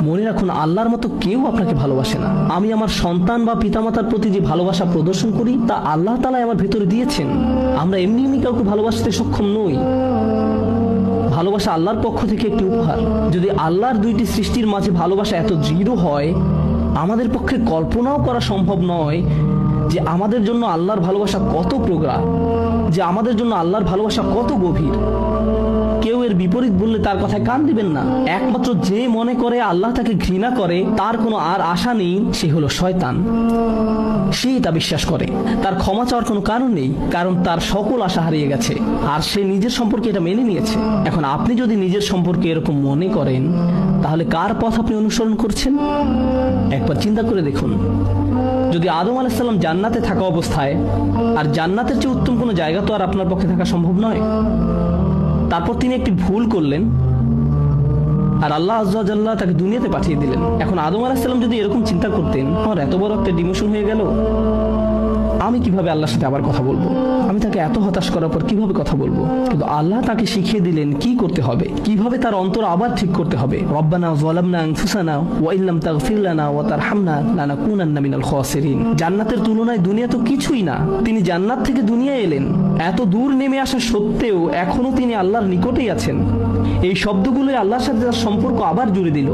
মনে রাখুন, আল্লাহর মতো কেউ আপনাকে ভালোবাসে না। আমি আমার সন্তান বা পিতামাতার প্রতি যে ভালোবাসা প্রদর্শন করি তা আল্লাহ তাআলাই আমার ভেতরে দিয়েছেন। আমরা এমনি এমনি কাউকে ভালোবাসতে সক্ষম নই। ভালোবাসা আল্লাহর পক্ষ থেকে একটি উপহার। যদি আল্লাহর দুইটি সৃষ্টির মাঝে ভালোবাসা এত দৃঢ় হয়, আমাদের পক্ষে কল্পনাও করা সম্ভব নয় যে আমাদের জন্য আল্লাহর ভালোবাসা কত প্রগাঢ়, যে আমাদের জন্য আল্লাহর ভালোবাসা কত গভীর। কেউ এর বিপরীত বললে তার কথায় কান দিবেন না। একমাত্র যে মনে করে আল্লাহ তাকে ঘৃণা করে, তার কোনো আর আশা নেই, সে হলো শয়তান। সে এটা বিশ্বাস করে। তার ক্ষমা চাওয়ার কোনো কারণ নেই, কারণ তার সকল আশা হারিয়ে গেছে আর সে নিজের সম্পর্কে এটা মেনে নিয়েছে। এখন আপনি যদি নিজের সম্পর্কে এরকম মনে করেন, তাহলে কার পথ আপনি অনুসরণ করছেন? একবার চিন্তা করে দেখুন। যদি আদম আলাইহিস সালাম জান্নাতে থাকা অবস্থায়, আর জান্নাতের চেয়ে উত্তম কোনো জায়গা তো আর আপনার পক্ষে থাকা সম্ভব নয়, তারপর তিনি একটি ভুল করলেন আর আল্লাহ আযজা ওয়া জাল্লা তাকে দুনিয়াতে পাঠিয়ে দিলেন। এখন আদম আলাইহিস সালাম যদি এরকম চিন্তা করতেন, আমার এত বড় একটা ডিমোশন হয়ে গেল, আমি কিভাবে আল্লাহর সাথে আবার কথা বলবো? আমি তাকে এত হতাশ করার পর কিভাবে কথা বলবো? কিন্তু আল্লাহ তাকে শিখিয়ে দিলেন কি করতে হবে, কিভাবে তার অন্তর আবার ঠিক করতে হবে। রব্বানা যালামনা আনফুসানা ওয়া ইল্লাম তাগফির লানা ওয়া তারহামনা লানাকুনান্না মিনাল খাসিরিন। জান্নাতের তুলনায় দুনিয়া তো কিছুই না। তিনি জান্নাত থেকে দুনিয়ায় এলেন, এত দূর নেমে আসা সত্ত্বেও এখনো তিনি আল্লাহর নিকটেই আছেন। এই শব্দগুলোই আল্লাহর সাথে তার সম্পর্ক আবার জুড়ে দিল।